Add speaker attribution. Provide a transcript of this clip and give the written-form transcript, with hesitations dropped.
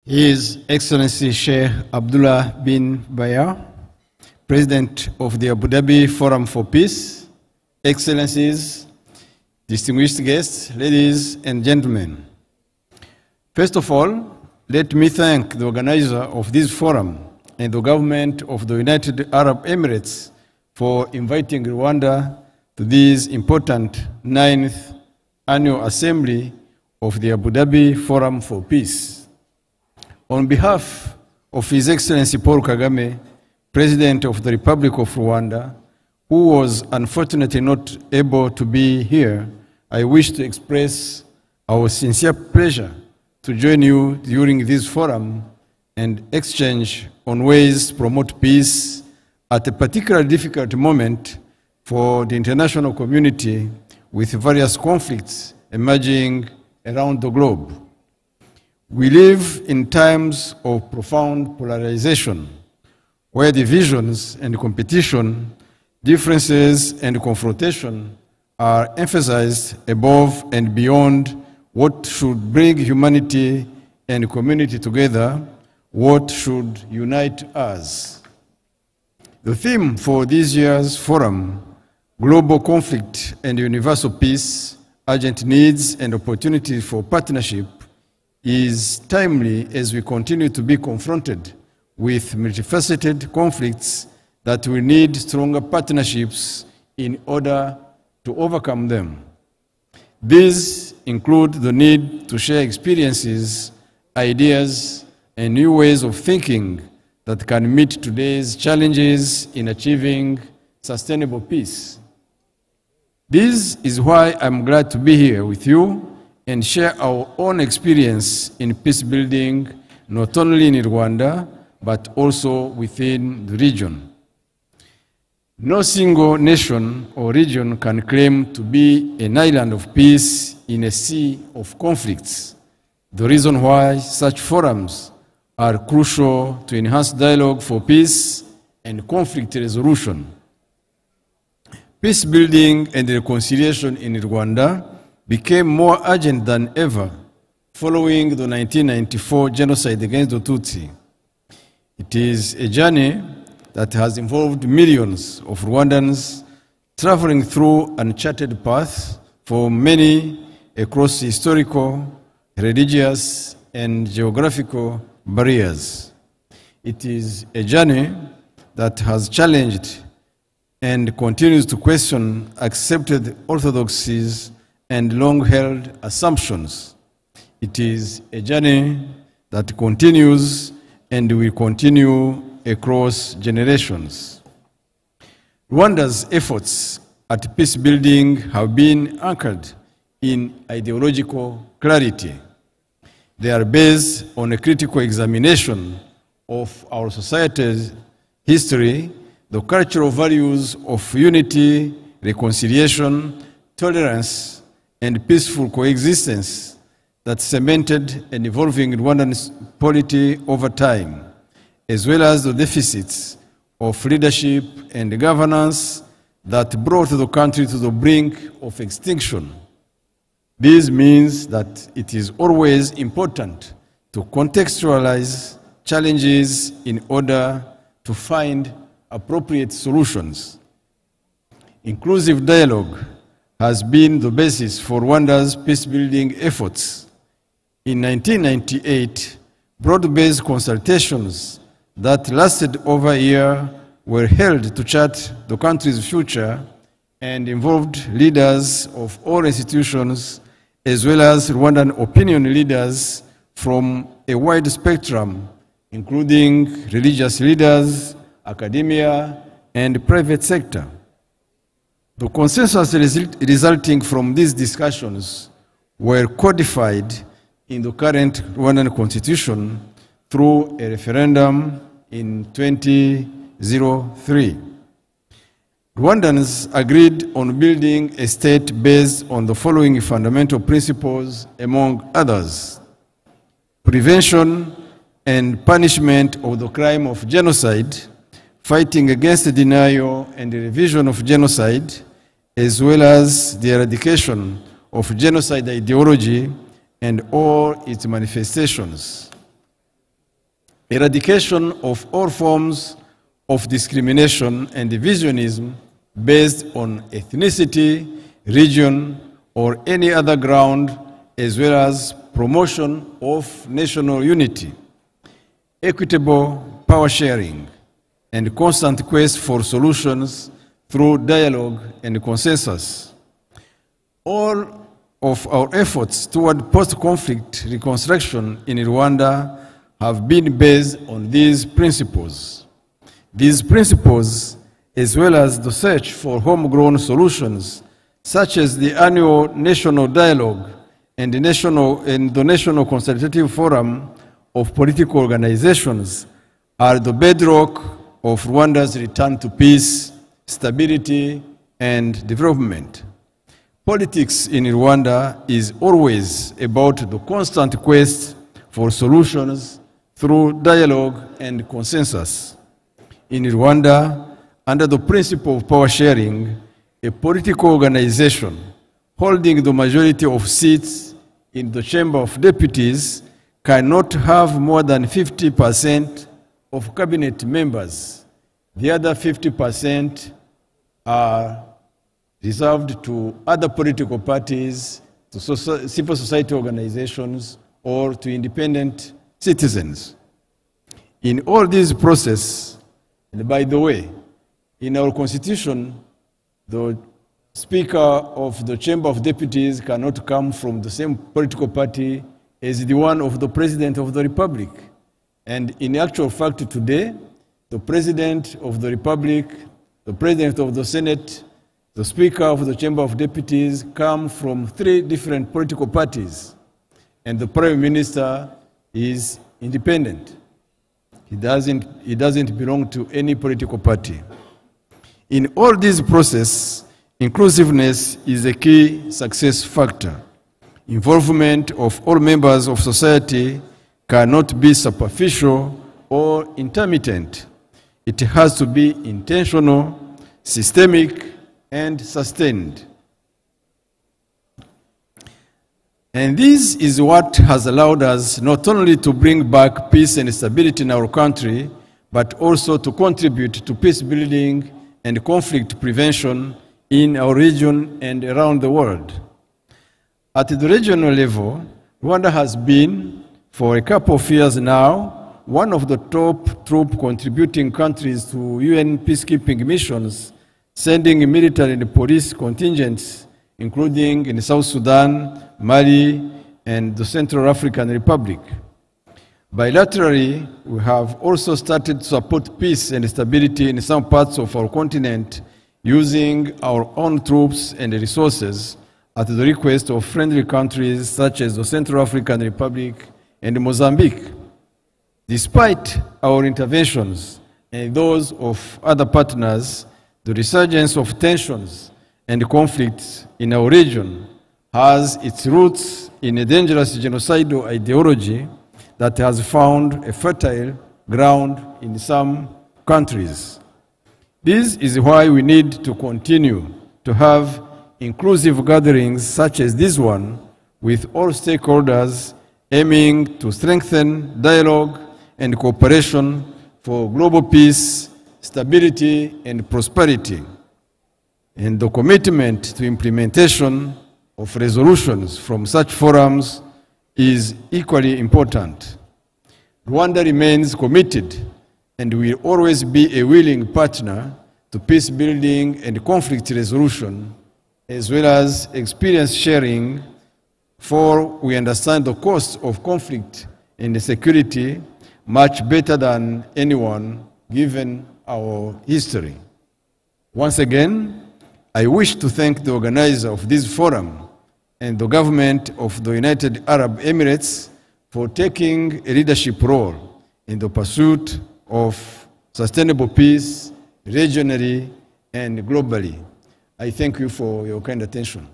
Speaker 1: His Excellency Sheikh Abdullah bin Bayah, President of the Abu Dhabi Forum for Peace, Excellencies, distinguished guests, ladies and gentlemen. First of all, let me thank the organizer of this forum and the government of the United Arab Emirates for inviting Rwanda to this important 9th Annual Assembly of the Abu Dhabi Forum for Peace. On behalf of His Excellency Paul Kagame, President of the Republic of Rwanda, who was unfortunately not able to be here, I wish to express our sincere pleasure to join you during this forum and exchange on ways to promote peace at a particularly difficult moment for the international community with various conflicts emerging around the globe. We live in times of profound polarization, where divisions and competition, differences and confrontation are emphasized above and beyond what should bring humanity and community together, what should unite us. The theme for this year's forum, Global Conflict and Universal Peace, Urgent Needs and Opportunities for Partnership, is timely as we continue to be confronted with multifaceted conflicts that will need stronger partnerships in order to overcome them. These include the need to share experiences, ideas, and new ways of thinking that can meet today's challenges in achieving sustainable peace. This is why I'm glad to be here with you and share our own experience in peace building, not only in Rwanda, but also within the region. No single nation or region can claim to be an island of peace in a sea of conflicts. The reason why such forums are crucial to enhance dialogue for peace and conflict resolution. Peace building and reconciliation in Rwanda became more urgent than ever following the 1994 genocide against the Tutsi. It is a journey that has involved millions of Rwandans traveling through uncharted paths for many across historical, religious, and geographical barriers. It is a journey that has challenged and continues to question accepted orthodoxies and long-held assumptions. It is a journey that continues and will continue across generations. Rwanda's efforts at peace building have been anchored in ideological clarity. They are based on a critical examination of our society's history, the cultural values of unity, reconciliation, tolerance, and peaceful coexistence that cemented an evolving Rwandan polity over time, as well as the deficits of leadership and governance that brought the country to the brink of extinction. This means that it is always important to contextualize challenges in order to find appropriate solutions. Inclusive dialogue has been the basis for Rwanda's peace-building efforts. In 1998, broad-based consultations that lasted over a year were held to chart the country's future and involved leaders of all institutions as well as Rwandan opinion leaders from a wide spectrum, including religious leaders, academia, and private sector. The consensus resulting from these discussions were codified in the current Rwandan constitution through a referendum in 2003. Rwandans agreed on building a state based on the following fundamental principles, among others: prevention and punishment of the crime of genocide, fighting against the denial and the revision of genocide, as well as the eradication of genocide ideology and all its manifestations. eradication of all forms of discrimination and divisionism based on ethnicity, region, or any other ground, as well as promotion of national unity, equitable power sharing, and constant quest for solutions through dialogue and consensus. All of our efforts toward post-conflict reconstruction in Rwanda have been based on these principles. These principles, as well as the search for homegrown solutions, such as the annual national dialogue and the National Consultative Forum of Political Organizations, are the bedrock of Rwanda's return to peace, stability, and development. Politics in Rwanda is always about the constant quest for solutions through dialogue and consensus. In Rwanda, under the principle of power sharing, a political organization holding the majority of seats in the Chamber of Deputies cannot have more than 50% of cabinet members. The other 50% are reserved to other political parties, to civil society organizations, or to independent citizens. In all these processes, and by the way, in our constitution, the Speaker of the Chamber of Deputies cannot come from the same political party as the one of the President of the Republic. And in actual fact today, the President of the Republic, the President of the Senate, the Speaker of the Chamber of Deputies come from 3 different political parties, and the Prime Minister is independent. He doesn't belong to any political party. In all these processes, inclusiveness is a key success factor. Involvement of all members of society cannot be superficial or intermittent. It has to be intentional, systemic, and sustained. And this is what has allowed us not only to bring back peace and stability in our country, but also to contribute to peace building and conflict prevention in our region and around the world. At the regional level, Rwanda has been, for a couple of years now, one of the top troop contributing countries to UN peacekeeping missions, sending military and police contingents, including in South Sudan, Mali, and the Central African Republic. Bilaterally, we have also started to support peace and stability in some parts of our continent using our own troops and resources at the request of friendly countries such as the Central African Republic and Mozambique. Despite our interventions and those of other partners, the resurgence of tensions and conflicts in our region has its roots in a dangerous genocidal ideology that has found a fertile ground in some countries. This is why we need to continue to have inclusive gatherings such as this one with all stakeholders aiming to strengthen dialogue and cooperation for global peace, stability, and prosperity. And the commitment to implementation of resolutions from such forums is equally important. Rwanda remains committed and will always be a willing partner to peace building and conflict resolution, as well as experience sharing, for we understand the cost of conflict and security much better than anyone, given our history. Once again, I wish to thank the organizer of this forum and the government of the United Arab Emirates for taking a leadership role in the pursuit of sustainable peace regionally and globally. I thank you for your kind attention.